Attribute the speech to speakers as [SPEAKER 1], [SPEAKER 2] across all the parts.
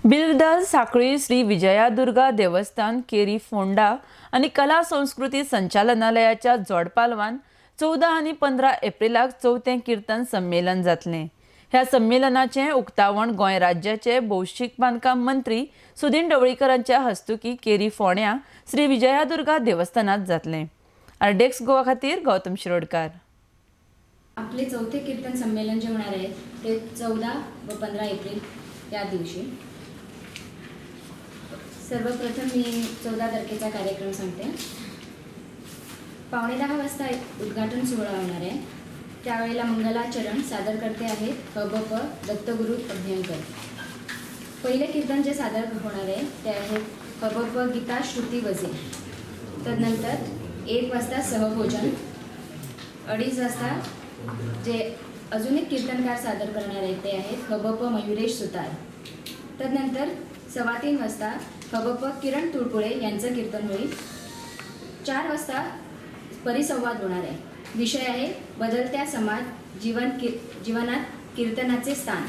[SPEAKER 1] बिरदल साखळी श्री विजयादुर्गा देवस्थान केरी फोंडा आणि कला संस्कृती संचालनालयाच्या जोडपालवान 14 आणि 15 एप्रिलाक चौथे कीर्तन संमेलन जातले। ह्या संमेलनाचे उक्तावण गोंय राज्याचे भौशीक बांधकाम मंत्री सुदीन ढवळीकरांच्या हस्तुकी केरी फोंड्या श्री विजयादुर्गा देवस्थानात जातले। आरडेक्स गोवा खातीर गौतम शिरोडकार।
[SPEAKER 2] आपले चौथे कीर्तन संमेलन जे होणार आहे ते 14 व 15 एप्रिल या दिवशी। सर्वप्रथम मी 14 तारखेचा कार्यक्रम सांगते। 9:15 वाजता उद्घाटन सोहळा होणार आहे। त्यावेळेला मंगलाचरण सादर करते आहेत हबप दत्तगुरु अभ्यंकर। पहिले कीर्तन जे सादर होणार आहे ते आहेत हबप गीता श्रुती वजे। तदनंतर 1 वाजता सहभोजन, 2:30 वाजता जे अजून एक कीर्तनकार सादर करणार आहेत ते आहेत हबप मयुरेश सुतार। तदनंतर 3:15 वाजता हबप किरण तुळपुळे यांचं कीर्तन होईल। 4 वाजता परिसंवाद होणार आहे। विषय आहे बदलत्या समाज जीवनात कीर्तनाचे स्थान।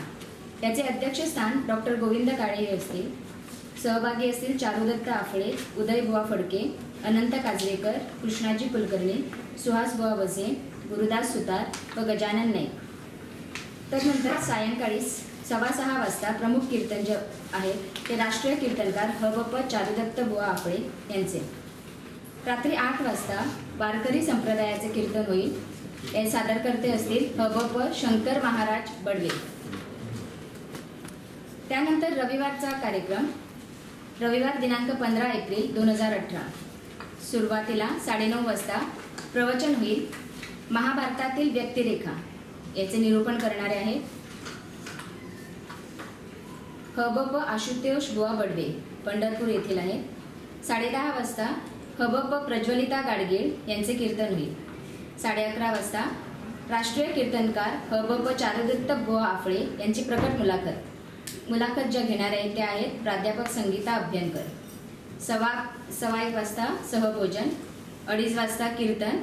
[SPEAKER 2] त्याचे अध्यक्षस्थान डॉक्टर गोविंद काळे हे असतील। सहभागी असतील चारुदत्त आफळे, उदयबुवा फडके, अनंत काजलेकर, कृष्णाजी कुलकर्णी, सुहासबुवा वजे, गुरुदास सुतार व गजानन नाईक। तदनंतर सायंकाळी 6:15 वाजता प्रमुख कीर्तन जे आहे ते राष्ट्रीय कीर्तनकार हबप चारुदत्त बुवा आफळे यांचे। रात्री 8 वाजता वारकरी संप्रदायाचे कीर्तन होईल। हे सादरकर्ते असतील हबप शंकर महाराज बडवे। त्यानंतर रविवारचा कार्यक्रम रविवार दिनांक 15 एप्रिल 2018 सुरुवातीला 9:30 वाजता प्रवचन होईल। महाभारतातील व्यक्तिरेखा याचे निरूपण करणारे आहेत हबप आशुतोष बुवा बडवे, पंढरपूर येथील आहेत। 10:30 वाजता हबप प्रज्वलिता गाडगीळ यांचे कीर्तन होईल। 11:30 वाजता राष्ट्रीय कीर्तनकार हबप चारुदत्त बुवा आफळे यांची प्रकट मुलाखत ज्या घेणार आहेत त्या आहेत प्राध्यापक संगीता अभ्यंकर। 1:15 वाजता सहभोजन, 2:30 वाजता कीर्तन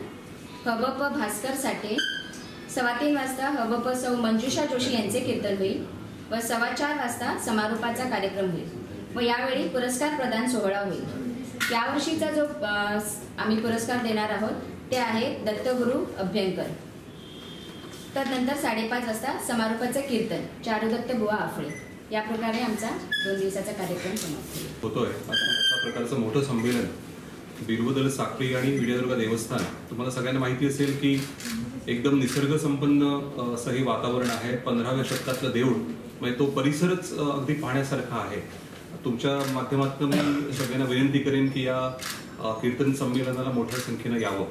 [SPEAKER 2] हबप भास्कर साठे। 3:15 वाजता हबप सौ मंजुषा जोशी यांचे कीर्तन होईल व 4:15 वाजता समारोपाचा कार्यक्रम होईल व यावेळी पुरस्कार प्रदान सोहळा होईल। यावर्षीचा जो आम्ही पुरस्कार देणार आहोत ते आहे दत्तगुरु अभ्यंकर। तदनंतर 5:30 वाजता समारोपाचे कीर्तन चारुदत्त बुवा आफळे। या प्रकारे आमचा 2 दिवसाचा कार्यक्रम समाप्त
[SPEAKER 3] होतोय। अशा प्रकारचं मोठं संमेलन बिरबल साखळी आणि विजयादुर्गा देवस्थान, तुम्हाला सगळ्यांना माहिती असेल की एकदम निसर्ग संपन्न असं हे वातावरण आहे। 15व्या शतकातलं देऊळ म्हणजे तो परिसरच अगदी पाहण्यासारखा आहे। तुमच्या माध्यमातून मी सगळ्यांना विनंती करेन की या कीर्तन संमेलनाला मोठ्या संख्येनं यावं।